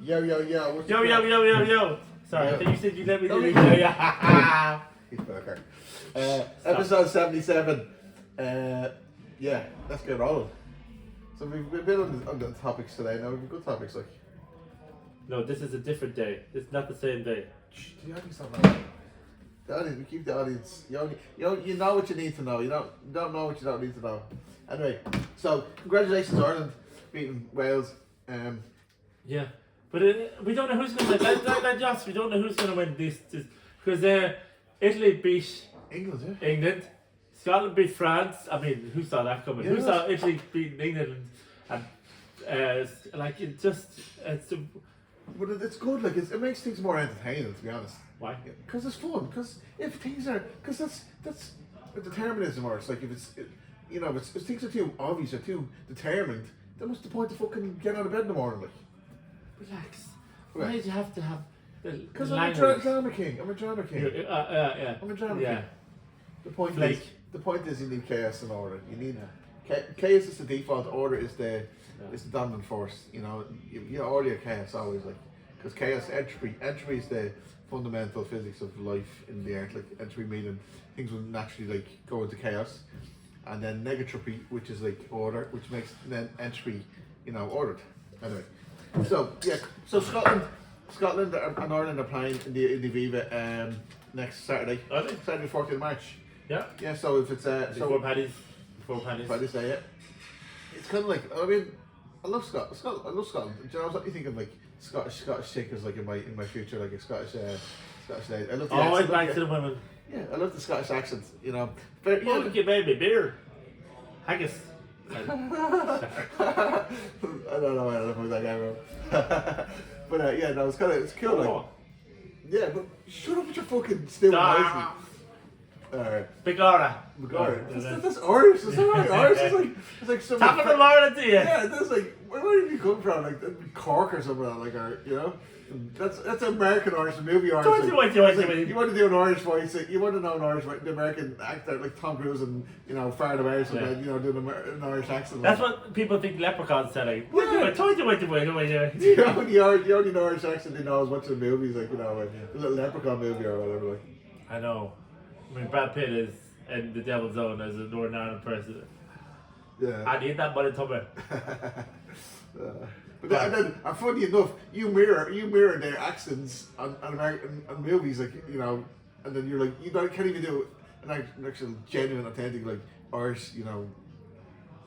Yo. Yo. Sorry, I think you said you let me do it. Yeah. Episode 77. Yeah, let's get rolling. So we've been on the topics today. Now we've got good topics like. No, this is a different day. It's not the same day. The audience don't know. The audience, we keep the audience. You know what you need to know. You don't know what you don't need to know. Anyway, so congratulations Ireland beating Wales. Yeah, but we don't know who's going to like Joss. We don't know who's going to win this because Italy beat England, England. Scotland beat France. I mean, who saw that coming? Yeah, who saw Italy beating England? And like it just it's. But it's good. Like it makes things more entertaining. To be honest. Why? Because it's fun. Because if things are, because that's determinism, or it's like if if things are too obvious or too determined, then what's the point of fucking getting out of bed in the morning? Like, relax. Why do you have to have? Because I'm a drama king. I'm a drama king. Yeah. I'm a drama king. The point is you need chaos and order. You need chaos is the default. Order is the dominant force. You know, order or chaos always like because chaos entropy is the fundamental physics of life in the earth. Like entropy meaning things will naturally like go into chaos, and then negentropy, which is like order, which makes then entropy, ordered. Anyway, so Scotland and Ireland are playing in the Viva next Saturday. Are they? Saturday 14th of March. Yeah. Yeah, so if it's before Paddy's. Paddy's Day, yeah. It's kind of like I love Scotland. I love Scotland. Do you know, I was actually thinking like Scottish chickers like in my future, like a Scottish lady. I love the accent. Back to the women. Yeah, I love the Scottish accent. Give baby beer. Haggis. I don't know. I don't know that guy wrote. But it's cool. Like, yeah, but shut up with your fucking stupid voice. Alright. Bigara. That's Irish. That's not Irish. It's like some. Top of the morning to you. Yeah, that's like where did you come from? Like Cork or something like That's American Irish, movie Irish. You want to do an Irish voice? You want to know an Irish voice? The American actor like Tom Cruise and Far Away or something. Doing an Irish accent. That's what people think leprechauns sound like. You only know Irish accent they know is watching the movies like a little leprechaun movie or whatever. Like. I know. I mean, Brad Pitt is in the Devil's Zone as a Northern Ireland person. Yeah. I need that money, Tommy. But then, funny enough, you mirror their accents on American movies, like and then you're like, can't even do an actual genuine, authentic, like Irish,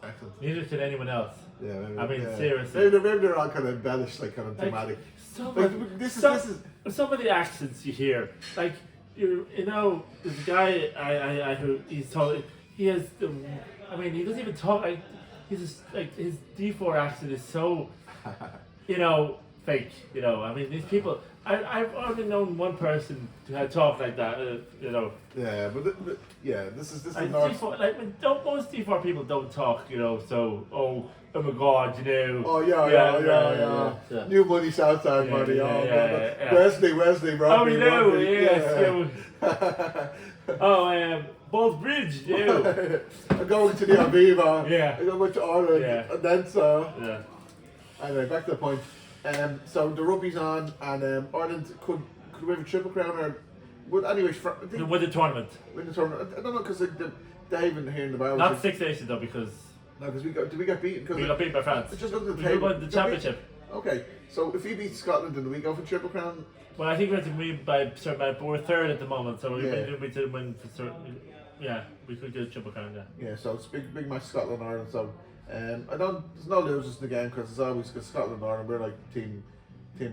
accent. Neither can anyone else. Yeah, maybe, seriously. Maybe they're all kind of embellished, like kind of thematic. Some of the accents you hear, like there's a guy who he's told he has he doesn't even talk like he's just, like his D4 accent is so fake. These people. I've only known one person who had talked like that. Yeah, but this is North. Most D4 people don't talk. So oh my God, Oh yeah. New money, Southside money. Yeah. Wesley, Robbie. Oh, yes. Both Bridge, I'm going to the Aviva. Yeah. I got much Ireland. Yeah. And then so. Yeah. Anyway, back to the point. So the rugby's on, and Ireland could win a triple crown or. But anyway, win the tournament. I don't know because Dave and here in the bar. Not Six Nations though, because. No, because did we get beaten? We got beaten by France. Just look at the table. We won the championship. Okay, so if you beat Scotland, then do we go for triple crown? Well, I think we have to win we're third at the moment, so we did win for certain. Yeah, we could get a triple crown. Yeah, so it's big match Scotland Ireland. So there's no losers in the game because it's always because Scotland and Ireland we're like team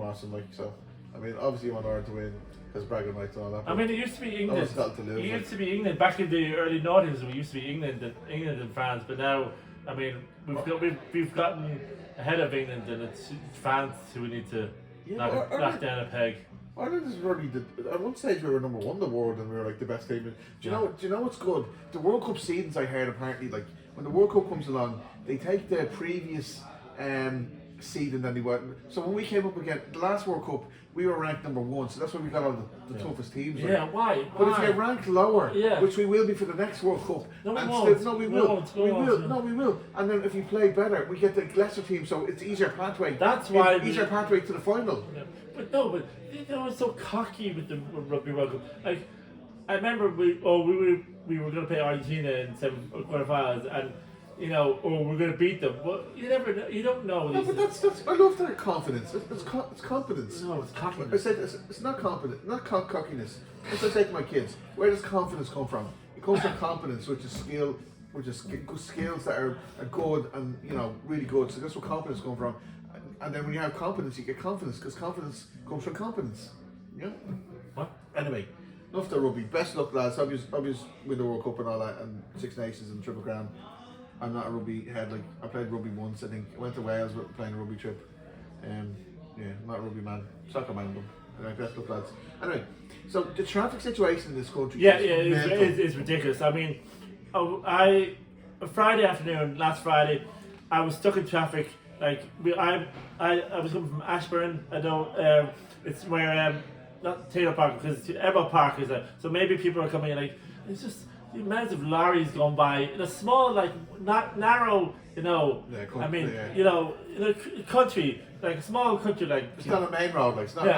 awesome like so. Obviously you want Ireland to win because bragging rights and all that. It used to be England. It used to be England back in the early noughties. We used to be England and France, but now we've gotten ahead of England, and it's France who we need to knock down a peg. Ireland is really at one stage we were number one in the world and we were like the best team. Do you know what's good? The World Cup seasons I heard apparently like when the World Cup comes along, they take the previous seeding than they were. So when we came up again, the last World Cup, we were ranked number 1. So that's why we got all the toughest teams. Yeah, like. why? But if you're ranked lower, Yeah. which we will be for the next World Cup, No, we and won't. still, no, we We will. won't. We will. No, we will. And then if we play better, we get the lesser team, so it's easier pathway. That's why easier pathway to the final. Yeah. But no, but they were so cocky with the Rugby World Cup. Like, I remember we were going to play Argentina in quarterfinals, and you know, we're going to beat them. Well, you never know. You don't know. No, but that's I love their confidence. It's confidence. No, it's cockiness. I said it's not confidence, not cockiness. As I say to my kids, where does confidence come from? It comes from confidence, which is skill, which is skills that are good and really good. So that's where confidence comes from. And then when you have confidence, you get confidence because confidence comes from competence. Yeah. What? Anyway, enough the rugby. Best luck, lads. Obvious win the World Cup and all that, and Six Nations and Triple Crown. I'm not a rugby head. Like I played rugby once. I think I went to Wales playing a rugby trip. Yeah, not a rugby man, soccer man. But anyway, best luck, lads. Anyway, so the traffic situation in this country. It's ridiculous. I mean, Friday afternoon, last Friday, I was stuck in traffic. Like I was coming from Ashburn. I know it's where not Taylor Park because Ebba Park is there. So maybe people are coming in, like it's just the amount of lorries going by in a small, like not narrow, I mean, in a country, like a small country, like it's not a main road, like it's not a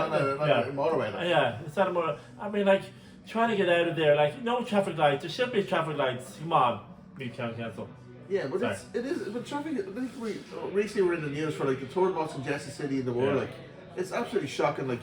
motorway. Like. Yeah, it's not a motor. I mean, like trying to get out of there, like no traffic lights. There should be traffic lights. Come on, we can't cancel. Yeah, but it is. But traffic. I think we recently were in the news for like the third most congested city in the world. Like, it's absolutely shocking. Like,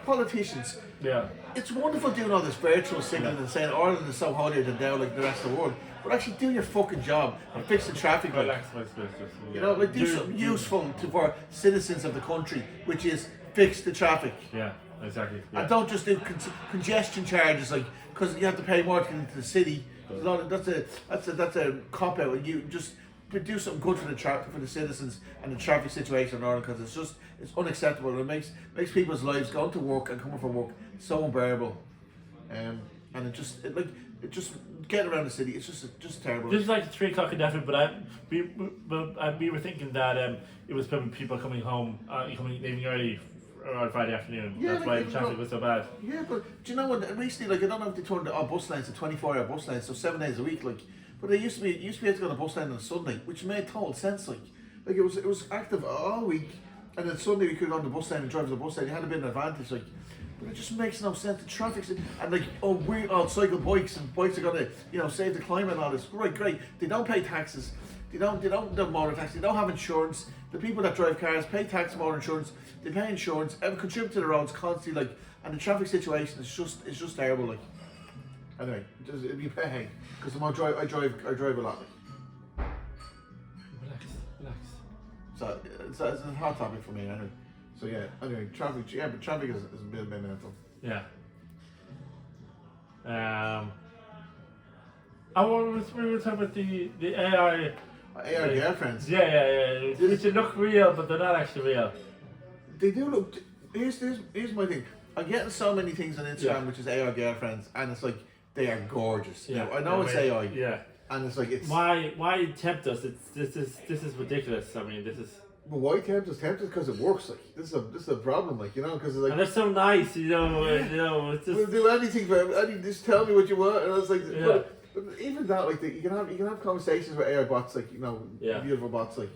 politicians. Yeah. It's wonderful doing all this virtual signaling and saying Ireland is so holier than thou like the rest of the world. But actually do your fucking job and fix the traffic. Do something useful for citizens of the country, which is fix the traffic. Yeah, exactly. Yeah. And don't just do congestion charges, like because you have to pay more to get into the city. That's a cop out. You just do something good for the citizens and the traffic situation in Ireland because it's unacceptable. It makes people's lives going to work and coming from work so unbearable, and it just getting around the city. It's just terrible. Just like 3 o'clock in the afternoon, but we were thinking that it was probably people coming home, leaving early. On Friday afternoon. Yeah, that's why the traffic was so bad. Yeah, but do you know what? Recently, I don't know if they turned our bus lanes to 24-hour bus lanes, so 7 days a week. But they used to be able to go on a bus lane on a Sunday, which made total sense. Like it was active all week, and then Sunday we could go on the bus lane and drive to the bus lane. You had a bit of an advantage, but it just makes no sense. The traffic's and we all cycle bikes and bikes are gonna save the climate and all this. Great. They don't pay taxes. They don't have motor tax. They don't have insurance. The people that drive cars pay tax, motor insurance. They pay insurance. Every contribute to the roads constantly. And the traffic situation is just terrible. Like anyway, it'd be hey because I drive a lot. Relax. So it's a hot topic for me anyway. So yeah. Anyway, traffic. Yeah, but traffic is a bit mental. Yeah. We were talking about the AI. AI girlfriends. Yeah. Which look real, but they're not actually real. They do look. Here's my thing. I'm getting so many things on Instagram, which is AI girlfriends, and it's like they are gorgeous. Yeah. I know it's AI. Yeah. And it's like it's. Why tempt us? This is ridiculous. I mean, this is. But why tempt us? Tempt us because it works. Like this is a problem. Like because it's like. And they're so nice, It's just. We'll do anything for just tell me what you want, and I was like. Yeah. But even that, like you can have conversations with AI bots, like beautiful bots, like,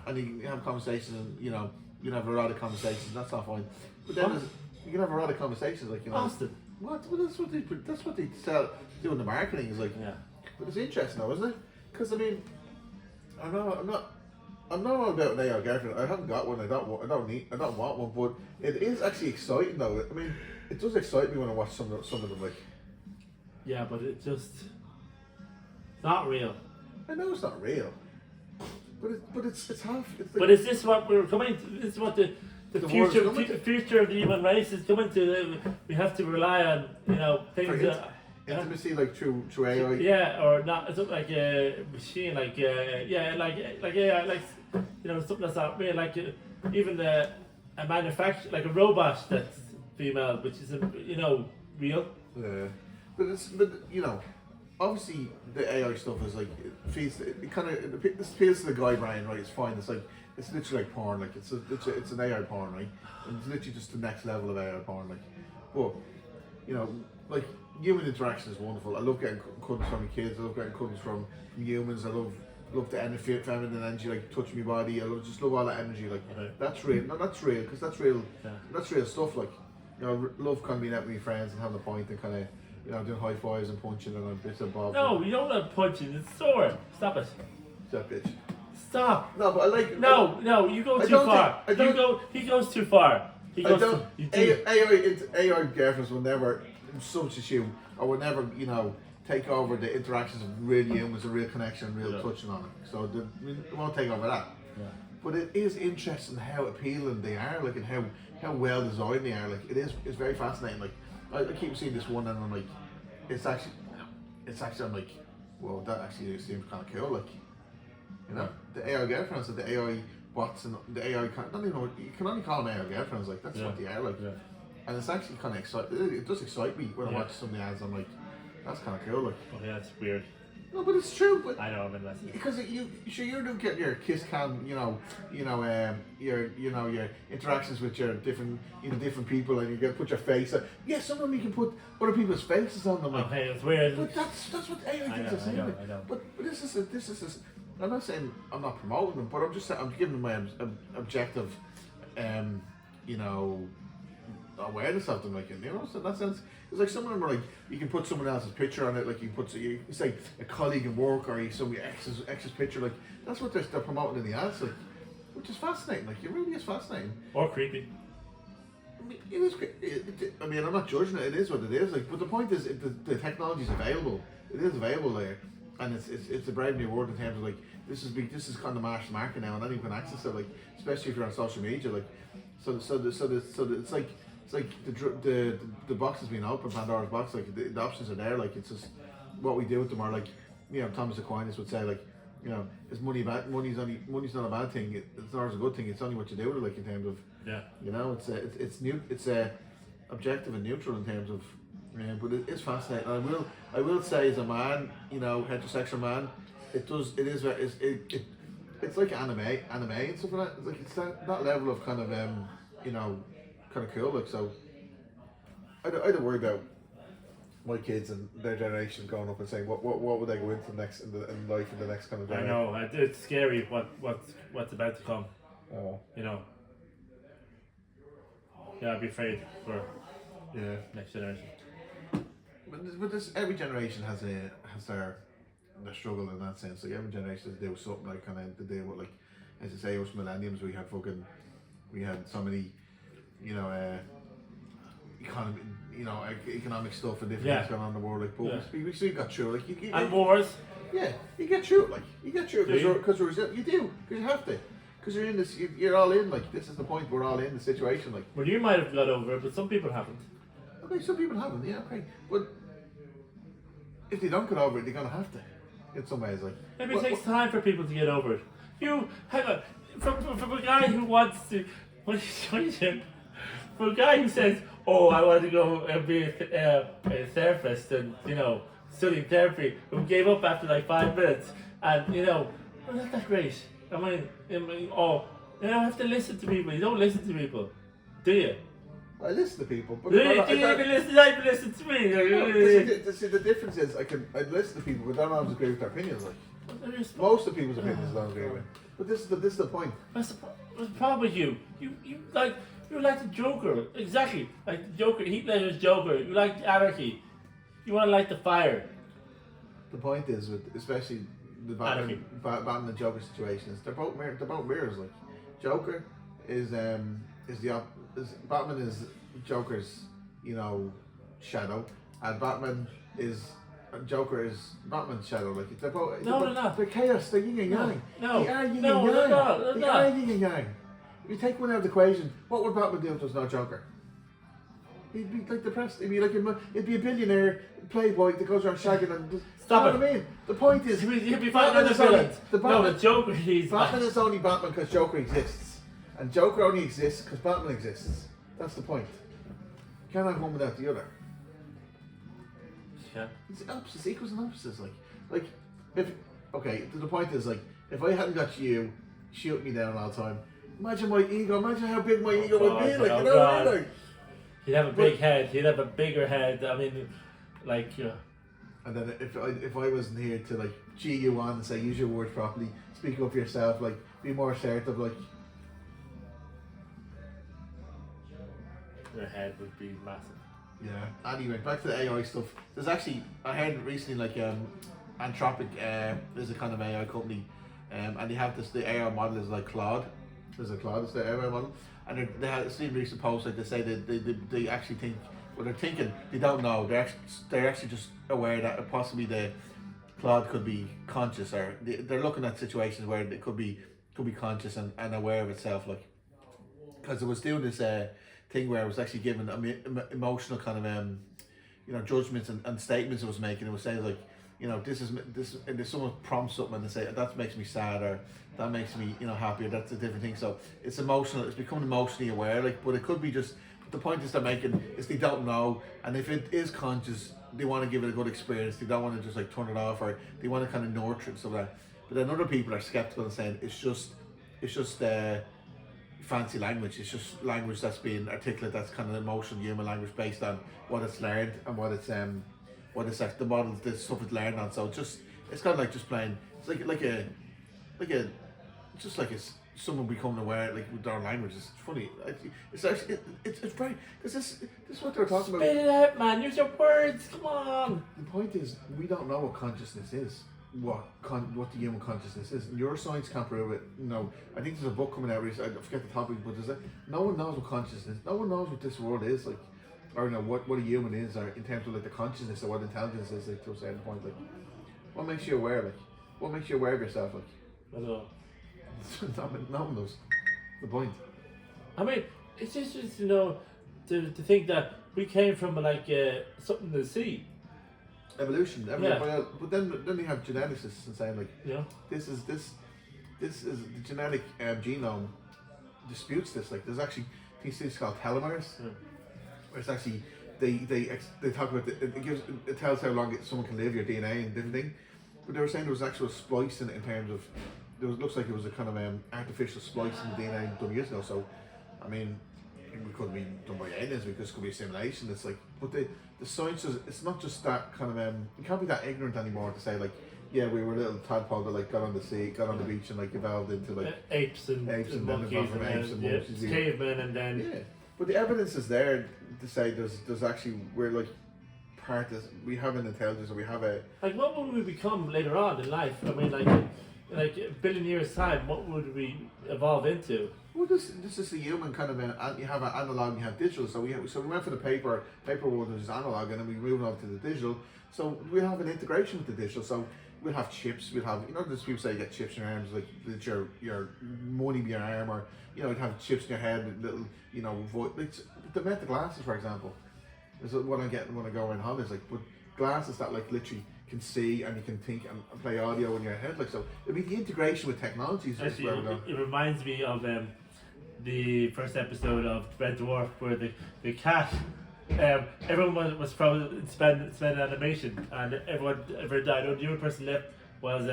and you can have conversations, and you can have erotic conversations. That's not fine. But then you can have erotic conversations, like Austin. What? Well, that's what they do in the marketing. Is like, but it's interesting, though, isn't it? Because I mean, I'm not all about an AI girlfriend. I haven't got one. I don't want one. But it is actually exciting, though. I mean, it does excite me when I watch some of them, like. Yeah, but it just. Not real. I know it's not real, but it's half. But is this what we're coming to? Is this what the future of the human race is coming to? We have to rely on things. Intimacy like through AI. Yeah, or not. It's like a machine, like AI, like something that's not real. Like even a manufacturer, like a robot that's female, which is real. Yeah, but obviously the AI stuff is like it appeals to the guy brain, right? It's fine. It's like it's literally like porn. Like it's an AI porn, right? And it's literally just the next level of AI porn. Like, but you know, like human interaction is wonderful. I love getting cuddles from my kids. I love getting cuddles from humans. I love the energy, feminine energy, like touching my body. I just love all that energy. Like that's real. No, that's real because that's real. Yeah. That's real stuff. Like you know, love kind of being out with my friends and having a point and kind of doing high fives and punching and a bit of bob. No, you don't want punching. It's sore. Stop it. That bitch. Stop. No, but I like. No, you go too far. He goes too far. He goes too. You do. AI girlfriends will never substitute or will never, take over the interactions of real humans, a real connection, real touching on it. So it won't take over that. Yeah. But it is interesting how appealing they are, like, and how well designed they are. Like, it's very fascinating. Like, I keep seeing this one, and I'm like, it's actually, I'm like, well, that actually seems kind of cool. Like, the AI girlfriends, and the AI bots, and the AI, you can only call them AI girlfriends. Like, that's what they are. Like, and it's actually kind of exciting. It does excite me when I watch some of the ads. I'm like, that's kind of cool. Like, oh yeah, it's weird. No, but it's true. But I know, I'm invested. Because you're doing getting your kiss cam, your interactions with your different people, and you get put your face. Yeah, some of them you can put other people's faces on them. Like, okay, it's weird. But that's what AI things are saying. I know. But this is. I'm not saying I'm not promoting them, but I'm just saying I'm giving them my objective, awareness of them. Like, so in that sense, it's like some of them are like you can put someone else's picture on it. Like you can put it's like a colleague in work or some of your ex's picture. Like that's what they're promoting in the ads. Like, which is fascinating. Like, it really is fascinating. Or creepy. I mean, it is. I mean, I'm not judging it. It is what it is. Like, but the point is, the technology is available. It is available there, and it's a brave new world in terms of like this is kind of mass market now, and anyone can access it. Like, especially if you're on social media. Like, so it's like. It's like the box has been opened, Pandora's box. Like the options are there. Like, it's just what we do with them are like, Thomas Aquinas would say, like, is money bad? Money's not a bad thing. It's not a good thing. It's only what you do with it. Like, in terms of it's objective and neutral in terms of. But it is fascinating. And I will say, as a man, heterosexual man, it's like anime and stuff like that. It's like it's that level of kind of kind of cool. Like, so I don't worry about my kids and their generation growing up and saying what would they go into next in life in the next kind of generation. I know, it's scary what's about to come. I'd be afraid for next generation. But this every generation has their struggle in that sense. Like, every generation has to do something, like, kind of to deal with, like, as I say, us millenniums, we had so many economic stuff and different things going on in the world. Like, but we still got through. Like, and wars. Yeah, you get through it. Like, you get through it because we're resilient. You do, because you have to. Because you're in this. You're all in. Like, this is the point. We're all in the situation. Like, well, you might have got over it, but some people haven't. Okay, some people haven't. Yeah, okay, but if they don't get over it, they're gonna have to. In some ways, like, maybe it takes time for people to get over it. Hang on, from a guy who wants to. What are you saying? For a guy who says, "Oh, I want to go and be a therapist and studying therapy," who gave up after like 5 minutes, and well, that's not great. I mean, you have to listen to people. You don't listen to people, do you? I listen to people, but do you even listen to me? No, see, the difference is I listen to people, but I don't always agree with their opinions. Like, most of people's opinions I don't agree with. But this is the point. What's the problem with you? You're like the Joker, exactly. Like the Joker, Heath Ledger's Joker. You like anarchy. You want to light the fire. The point is, with especially the Batman and Joker situations, they're both mirrors. Like, Joker is Batman is Joker's shadow, and Joker is Batman's shadow. Like, they're both. They're not. They're chaos. They're yin and yang. No. They are yin and yang. They are yin and yang. If you take one out of the equation, what would Batman do if there's no Joker? He'd be like depressed. He'd be a billionaire playboy that goes around shagging and. Stop it. What I mean? The point is, he'd be fighting the villains. The Joker. Batman is only Batman because Joker exists, and Joker only exists because Batman exists. That's the point. You can't have one without the other. Yeah. It's opposites, equals and opposites. Like, if the point is, like, if I hadn't got you, shoot me down all the time. Imagine my ego. Imagine how big my ego would be. Like, oh you know what I mean? Like, he'd have a big head. He'd have a bigger head. I mean, like, And then if I wasn't here to like gee you on and say use your words properly, speak up for yourself, like be more assertive, like your head would be massive. yeah. Anyway, back to the AI stuff. There's actually I heard recently like Anthropic is a kind of AI company, and they have the AI model is like Claude. There's a Claude, it's the AI model, and they had seen recent posts like they say that they actually think. Well, they're thinking they don't know. They're actually just aware that possibly the Claude could be conscious, or they're looking at situations where it could be conscious and aware of itself. Like, because it was doing this thing where it was actually giving emotional kind of judgments and statements it was making. It was saying like, this, and if someone prompts something and they say that makes me sad or that makes me happy, or that's a different thing. So it's emotional. It's becoming emotionally aware. Like, but it could be just. The point is they're making is they don't know, and if it is conscious, they want to give it a good experience. They don't want to just like turn it off, or they want to kind of nurture it so that. But then other people are skeptical and saying it's just fancy language. It's just language that's being articulate. That's kind of emotional human language based on what it's learned and what it's like the models, the stuff it's learned on. So it's kind of like just playing. It's like a someone becoming aware like with their language. It's funny. It's actually it's very because this is what they're talking about. Spit it out, man. Use your words. Come on. The point is we don't know what consciousness is. What the human consciousness is. Neuroscience can't prove it. No, I think there's a book coming out recently. I forget the topic, but no one knows what consciousness. No one knows what this world is like, or what a human is, or in terms of like the consciousness or what intelligence is like to a certain point. Like, what makes you aware? Like, what makes you aware of yourself? Like, I don't know. No one knows the point. I mean, it's just to think that we came from like something to see. Evolution, but then you have geneticists and saying like, this is the genetic genome disputes this. Like, there's actually these things called telomeres, where it's actually they talk about it tells how long someone can live, your DNA and different thing. But they were saying there was actual splicing in terms of. Looks like it was a kind of artificial splice in the DNA done years ago. So, I mean, we couldn't be done by aliens. This could be a simulation. It's like, but the science is. It's not just that kind of. You can't be that ignorant anymore to say like, yeah, we were little tadpole that like got on the sea, got on the beach, and like evolved into like apes and monkeys and monkeys, cavemen, and then But the evidence is there to say there's actually we're like part of we have an intelligence, or we have a like what would we become later on in life? I mean, like a billion years time, what would we evolve into? Well, this is the human kind of you have an analog and you have digital. So we went for the paper world, which is analog, and then we moved on to the digital. So we have an integration with the digital. So we'll have chips. We'll have there's people say you get chips in your arms, like that your money in your arm, or you'd have chips in your head, little the mental glasses, for example. Is what I get when I go on holidays, like, but glasses that like literally can see and you can think and play audio in your head, like, so it'd be the integration with technologies. It reminds me of the first episode of Red Dwarf where the cat everyone was probably spend animation and everyone ever died. The only person left was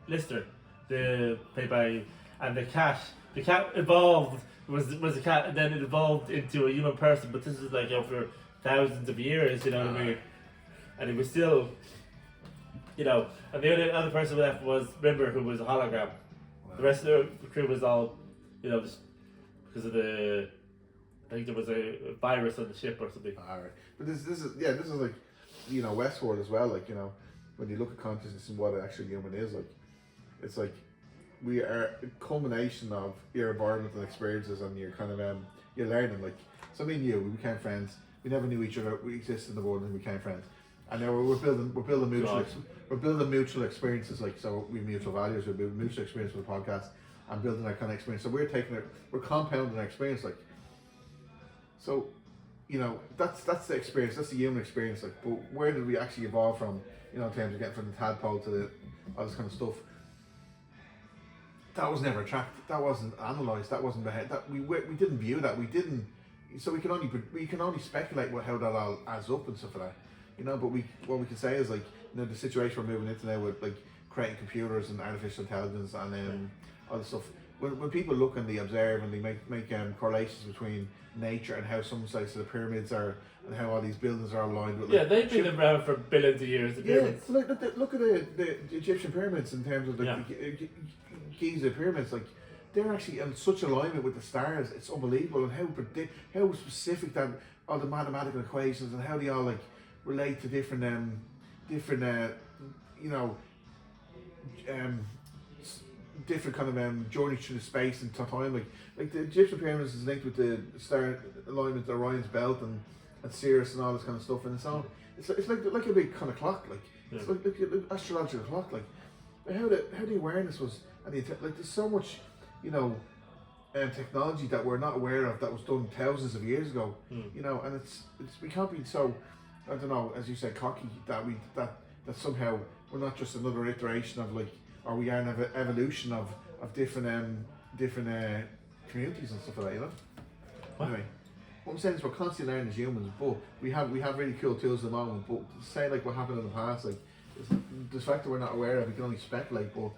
Lister, played by, and the cat evolved was a cat, and then it evolved into a human person, but this is like over thousands of years, what I mean, and it was still and the only other person left was Rimmer, who was a hologram. Wow. The rest of the crew was all, just because of I think there was a virus on the ship or something. Alright. But this is like, Westworld as well, like, when you look at consciousness and what actually human is, like, it's like, we are a culmination of your environmental experiences and your kind of, your learning, like, so me and you, we became friends, we never knew each other, we existed in the world and we became friends. And now we're building mutual experiences, like, so we have mutual values, we build mutual experience with the podcast and building that kind of experience. So we're compounding our experience, like, so, that's the experience, that's the human experience, like, but where did we actually evolve from, in terms of getting from the tadpole to all this kind of stuff? That was never tracked, that wasn't analysed, that wasn't behaved, that we didn't view that, so we can only speculate how that all adds up and stuff like that. But what we can say is, like, the situation we're moving into now with, like, creating computers and artificial intelligence and all this stuff. When people look and they observe and they make correlations between nature and how some sites of the pyramids are and how all these buildings are aligned with. Like, they've been around for billions of years. The pyramids. So like look at the Egyptian pyramids in terms of the Giza pyramids. Like they're actually in such alignment with the stars. It's unbelievable, and how specific that all the mathematical equations and how they all like relate to different different kind of journeys through the space and time. Like the Egyptian pyramids is linked with the star alignment, Orion's belt and Sirius and all this kind of stuff. And it's like a big kind of clock. Like it's like an astrological clock. Like how the awareness was, and like there's so much, technology that we're not aware of that was done thousands of years ago. And it's we can't be so, I don't know, as you said, cocky that somehow we're not just another iteration of like, or we are an evolution of different communities and stuff like that, Anyway, what I'm saying is we're constantly learning as humans, but we have really cool tools at the moment. But to say like what happened in the past, like the fact that we're not aware of, we can only speculate. But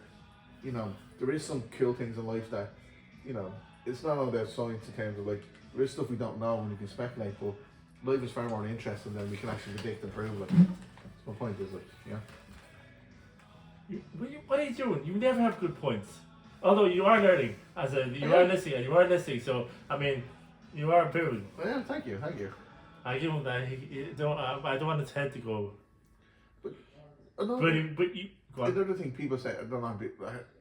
there is some cool things in life that it's not all about science in terms of like there is stuff we don't know and we can speculate. But life is far more interesting than we can actually predict and prove. Like, so my point is What are you doing? You never have good points. Although you are learning, you are listening. So I mean, you are improving. Well, yeah, thank you. I give him that. I don't want his head to go. But you. Go on. Another thing people say, I don't know,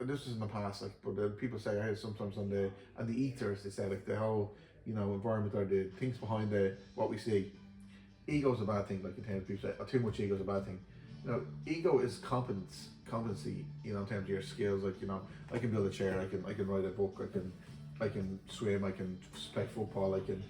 this was in the past, like, but people say I hear sometimes on the ethers, they say like the whole environment or the things behind what we see. Ego is a bad thing, like in terms of people say, too much ego is a bad thing. Ego is competency, in terms of your skills. Like, I can build a chair, I can write a book, I can swim, I can play football, I can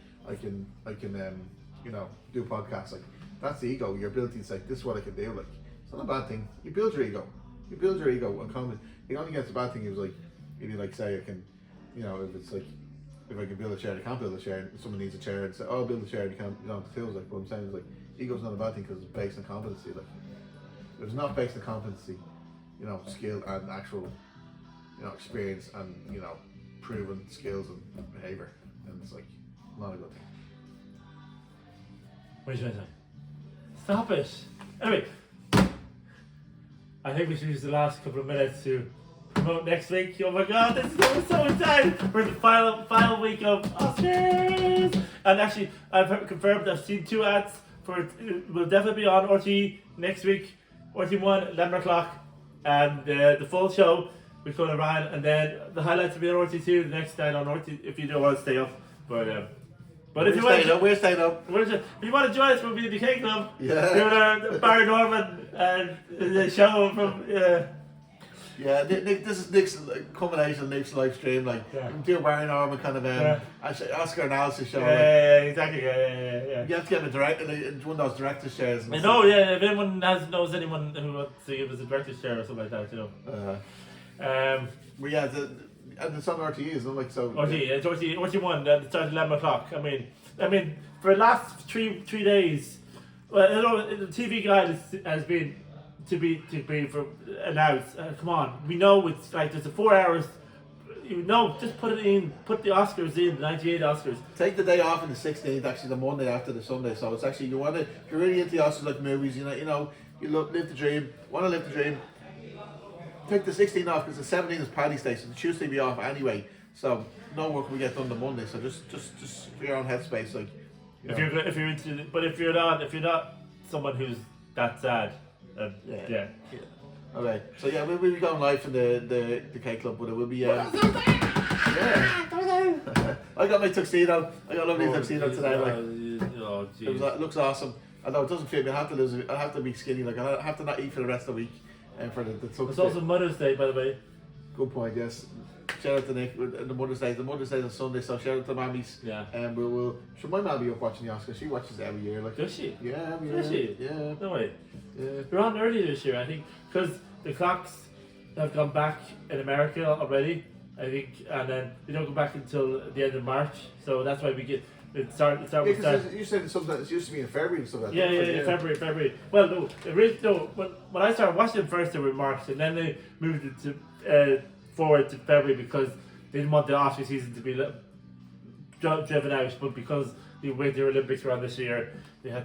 do podcasts. Like, that's the ego. Your ability to say, this is what I can do. Like, it's not a bad thing. You build your ego. And comment. The only gets a bad thing is like, if you like say I can, if it's like, if I can build a chair, I can't build a chair. And someone needs a chair and say, oh, I'll build a chair. And you can't, have the tools. Like, what I'm saying is like, ego's not a bad thing because it's based on competency. Like, if it's not based on competency, skill and actual, experience and proven skills and behavior, and it's like not a good thing. What are you trying to say? Stop it. Anyway, I think we should use the last couple of minutes to promote next week. Oh my god, this is so exciting! We're the final week of Oscars! And actually, I've confirmed I've seen 2 ads for it. Will definitely be on RTE next week. RTE1, 11 o'clock. And the full show with Conor Ryan. And then the highlights will be on RTE2 the next night on RTE if you don't want to stay up. But if you want to, we're staying up. If you want to join us, we'll be in the K Club. Yeah. Doing Barry Norman and the show from. Yeah, this is Nick's combination of Nick's live stream. Like, do a Barry Norman kind of Oscar analysis show. Yeah, exactly. Yeah. You have to get one of those director's chairs. I know. Yeah, if anyone knows anyone who wants to give us a director's chair or something like that, Well, yeah, and it's on RTE, isn't it? Like, so. RTE, it's RTE1. It starts at 11 o'clock. I mean, for the last three days, well, the TV guide has been to be announced. Come on, we know it's like there's a 4 hours. Just put it in. Put the Oscars in, the 98 Oscars. Take the day off on the 16th, actually the Monday after the Sunday. So it's actually if you're really into the Oscars like movies, you live the dream. Want to live the dream? Take the 16th off because the 17th is Paddy's Day, so the Tuesday will be off anyway. So no work will get done the Monday. So just for your own headspace, like. If you're into, but if you're not someone who's that sad. Yeah. Okay, so yeah, we'll be going live from the K Club, but it will be yeah. I got my tuxedo. I got a lovely tuxedo today. Like, it looks awesome. Although it doesn't fit me, I have to be skinny. Like I have to not eat for the rest of the week, and for the tuxedo. It's also Mother's Day, by the way. Good point. Yes. Shout out to Nick with the Mother's Day. The Mother's Day is on Sunday, so shout out to mammies. Yeah. And should my mum be up watching the Oscars? She watches it every year. Like. Does she? Yeah, every year. Does she? Yeah. No way. Yeah. We're on early this year, I think, because the clocks have gone back in America already. I think, and then they don't go back until the end of March. So that's why we get it start. You said sometimes it used to be in February and stuff like that. Yeah, February. Well, no, when I started watching them first, they were in March, and then they moved it to forward to February because they didn't want the Oscar season to be driven out, but because the Winter Olympics were on this year, there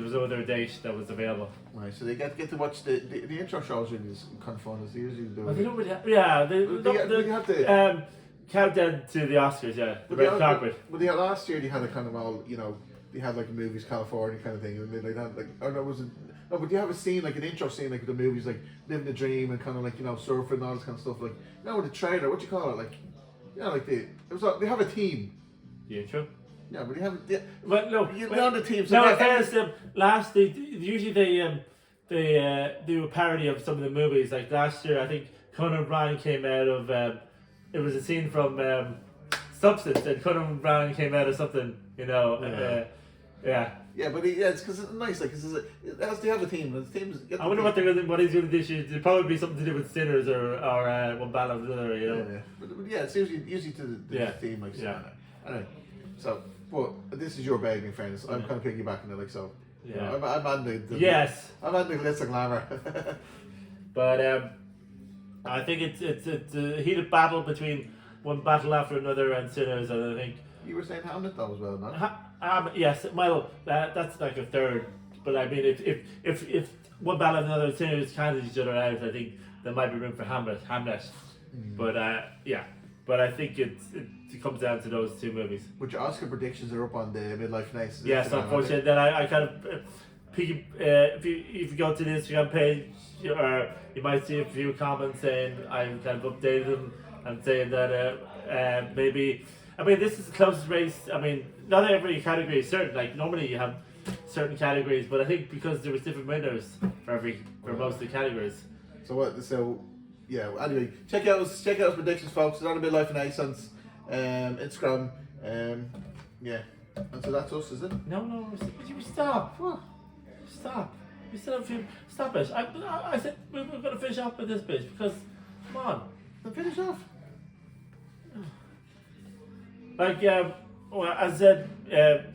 was no other date that was available. Right, so they get to watch the intro shows. Really is kind of fun as they usually do. Well, they don't really have, They have to countdown to the Oscars, the red carpet. But last year they had a kind of all, they had like Movies California kind of thing, and they had like, or no, was it? No, but you have a scene, like an intro scene, like the movies, like Living the Dream and kind of like, surfing and all this kind of stuff. Like, the trailer, what do you call it? Like, like they have a team. The intro? Yeah, but they have, but no, on the team. So no, usually they do a parody of some of the movies. Like last year, I think Conan O'Brien came out of, it was a scene from Substance, and Conan O'Brien came out of something, yeah. Yeah, but it's because it's nice. Like, it has to have a team. The teams. I wonder what he's going to do this year. It'll probably be something to do with Sinners or One Battle of the Other, Yeah. But it's usually to the team. Like, anyway, so, but this is your baby, in fairness. I'm kind of piggybacking it, like, so. Yeah. I'm on the yes. I'm on the glitz and glamour. But I think it's a heated battle between one battle after another and Sinners, and I think. You were saying Hamlet though as well, no? Yes, well, that's like a third. But I mean, if one battle and another Sinners cancel each other out, I think there might be room for Hamlet. But but I think it comes down to those two movies. But your Oscar predictions are up on the Midlife Nights. Yes, unfortunately, then I kind of if you go to the Instagram page, or you might see a few comments saying I've kind of updated them and saying that maybe. I mean, this is the closest race. I mean, not every category is certain. Like normally you have certain categories, but I think because there was different winners for most of the categories. So anyway, check out his predictions, folks. It's on the Midlife and Accents, Instagram, and so that's us, is it? No, you stop. What? Stop. You still have a few. Stop it. I said we're going to finish off with this bitch because, come on. Then finish off. Like, as I said,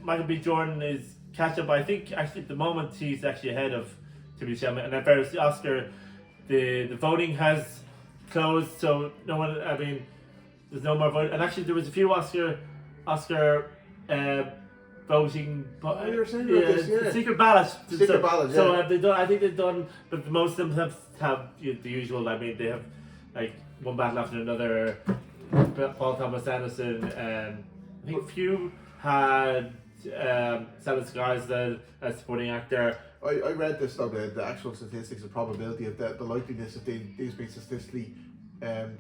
Michael B. Jordan is catch up. I think actually at the moment he's actually ahead of Timothée Chalamet. And at first, the Oscar, the voting has closed, so no one. I mean, there's no more voting. And actually, there was a few Oscar voting. You were saying about this, yeah. Secret ballots. Secret ballots. So have they done? I think they've done, but most of them have the usual. I mean, they have like one battle after another. Paul Thomas Anderson, I think few had Stellan Skarsgård as supporting actor. I read this though, the actual statistics, the probability of the likeliness of these being statistically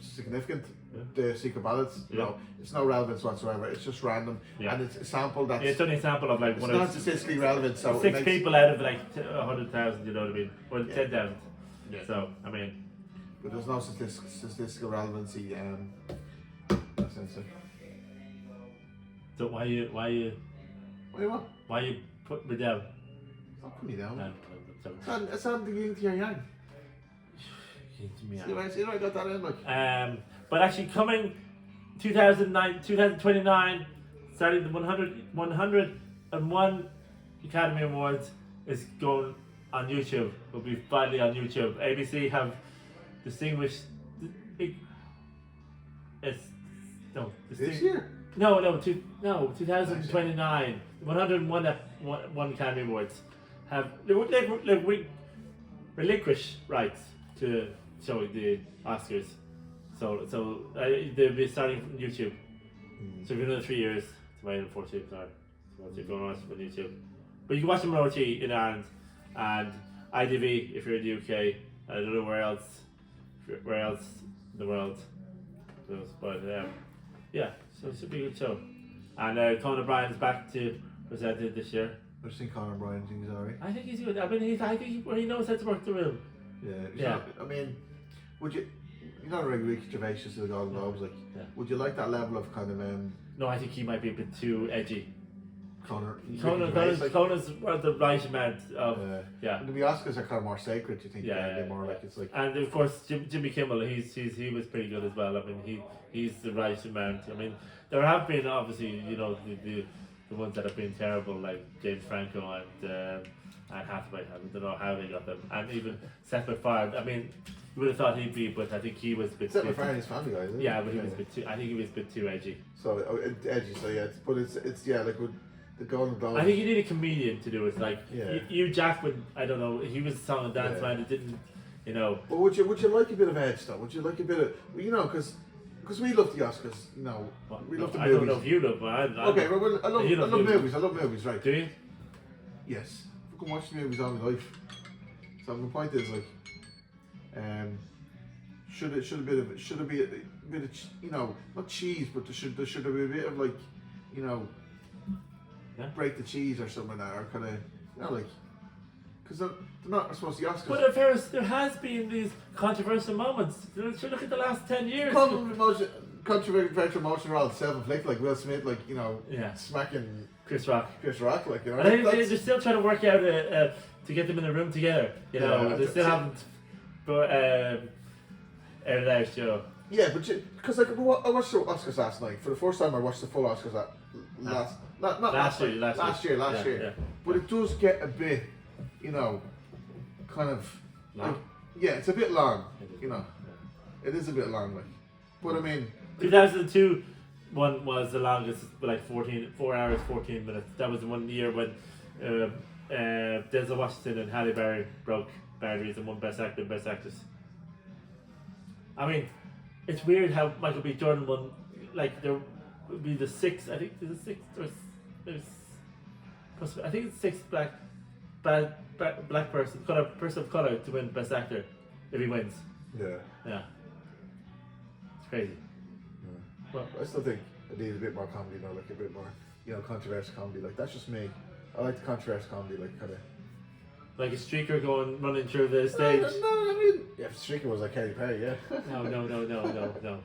significant. The secret ballots, it's no relevance whatsoever. It's just random, and it's a sample that's. It's only a sample of like it's not statistically relevant. So six people out of like 100,000. You know what I mean, or 10,000. Yeah. So I mean, but there's no statistical relevancy. So why you what? Why you put me down? Don't put me down. No, it's on the yin to your yang. See, I got that in like. But actually coming 2029, starting the 101 Academy Awards is going on YouTube. Will be finally on YouTube. ABC have distinguished. This year? No, 2029. 101 Academy Awards have relinquished rights to showing the Oscars. So they'll be starting from YouTube. So for another 3 years to wait, unfortunately. Sorry. So you're going to watch them on YouTube. But you can watch them on OT in Ireland and ITV if you're in the UK. I don't know where else in the world. But so it should be a good show. And Conan O'Brien's back to present it this year. I've seen Conan O'Brien, he's alright. I think he's good. I mean, I think he knows how to work the room. Yeah. I mean, would you? You're not a regular Ricky Gervais to the Golden Globes, like. Yeah. Would you like that level of kind of? No, I think he might be a bit too edgy. Conan's the right amount of The Oscars are kind of more sacred. You think? They're more like it's like. And of course, Jimmy Kimmel, he was pretty good as well. I mean, he's the right amount. I mean, there have been obviously the ones that have been terrible, like James Franco and Hathaway. I don't know how they got them, and even Seth MacFarlane. I mean, you would have thought he'd be, but I think he was a bit. Except my his family guy, isn't it? Yeah, but he was a bit too. I think he was a bit too edgy. So edgy. So yeah, but it's yeah, like with the Golden Globes. I think you need a comedian to do it. Like Yeah. you Jackman, I don't know. He was a song and dance man. It didn't, you know. But would you like a bit of edge though? Would you like a bit of, you know, because we love the Oscars, you know, we love the movies. I don't know if you love, but okay, well, I love movies. I love movies, right? Do you? Yes, I can watch movies all my life. So the point is like, should it be a bit of you know, not cheese, but there should be a bit of like, you know, break the cheese or something like that, or kind of, you know, like, because they're not supposed to be Oscars. But there has been these controversial moments. Look at the last 10 years. Controversial emotions are all self-inflicted, like Will Smith, like, you know, smacking Chris Rock, like, you know. And they're still trying to work out to get them in a room together. You know, they still haven't aired it out, you know. Yeah, but because like I watched the Oscars last night for the first time. I watched the full Oscars last year. Yeah. But it does get a bit, you know, kind of long. Yeah, it's a bit long. You know, it is a bit long, like. But I mean, 2002 one was the longest, like 4 hours 14 minutes. That was the one year when Denzel Washington and Halle Berry broke boundaries and won Best Actor and Best Actress. I mean, it's weird how Michael B. Jordan won. Like there would be the sixth. I think there's a sixth or there's. I think it's sixth black person of color to win Best Actor if he wins. Yeah. It's crazy. Yeah. Well, I still think it needs a bit more comedy, though, like a bit more, you know, controversial comedy. Like that's just me. I like the controversial comedy, like kind of. Like a streaker running through the stage. No, I mean, yeah, if streaker was like Katy Perry, yeah. No.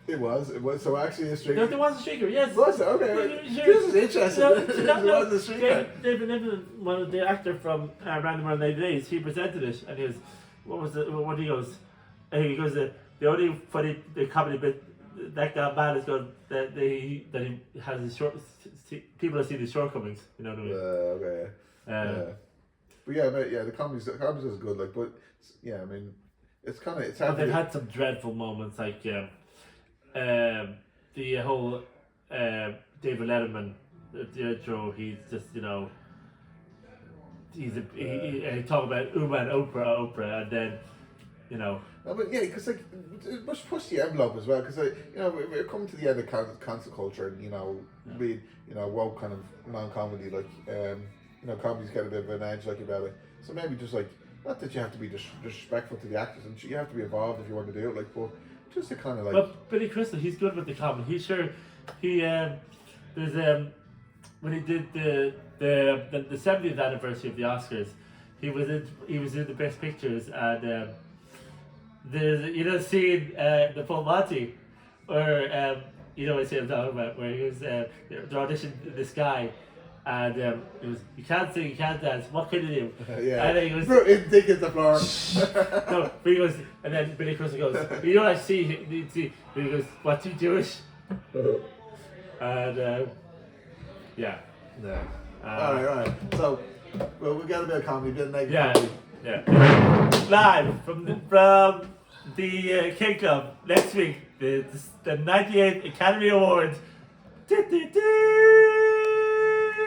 It was. It was. So actually, a streaker. There was a streaker. Yes. Was it? Okay. Sure. This is interesting. There was a streaker. David Niven, one of the actor from Random Around 80 Days, he presented it, and he was, what he goes, the only funny the comedy bit that got bad is that he has his people have seen his shortcomings. You know what I mean? Okay. But yeah, the comedy's is good. Like, but yeah, I mean, it's kind of it's. But they've had some dreadful moments, like the whole David Letterman, the intro. He's just, you know, he talk about Uma and Oprah, and then, you know. No, but yeah, because like it must push the envelope as well. Because you know, we're coming to the end of cancel culture, and you know, we woke kind of non-comedy, like you know, comedy's got a bit of an edge like about it. So maybe just like, not that you have to be disrespectful to the actors, and you have to be involved if you want to do it, like, but just to kind of like. But Billy Crystal, he's good with the comedy. There's when he did the 70th anniversary of the Oscars, he was in the Best Pictures, and there's scene the Full Monty, where you know what I'm talking about, where he was they auditioned this guy. And it was, you can't sing, you can't dance, what can you do? Yeah. And then he goes, dig hit the floor. no, but he goes, and then Billy Crystal goes, you know what I see? He goes, what's he Jewish? And yeah. Alright. So, well, we got a bit of comedy, a bit of negative comedy. Yeah. Live from the King Club next week, the 98th Academy Awards.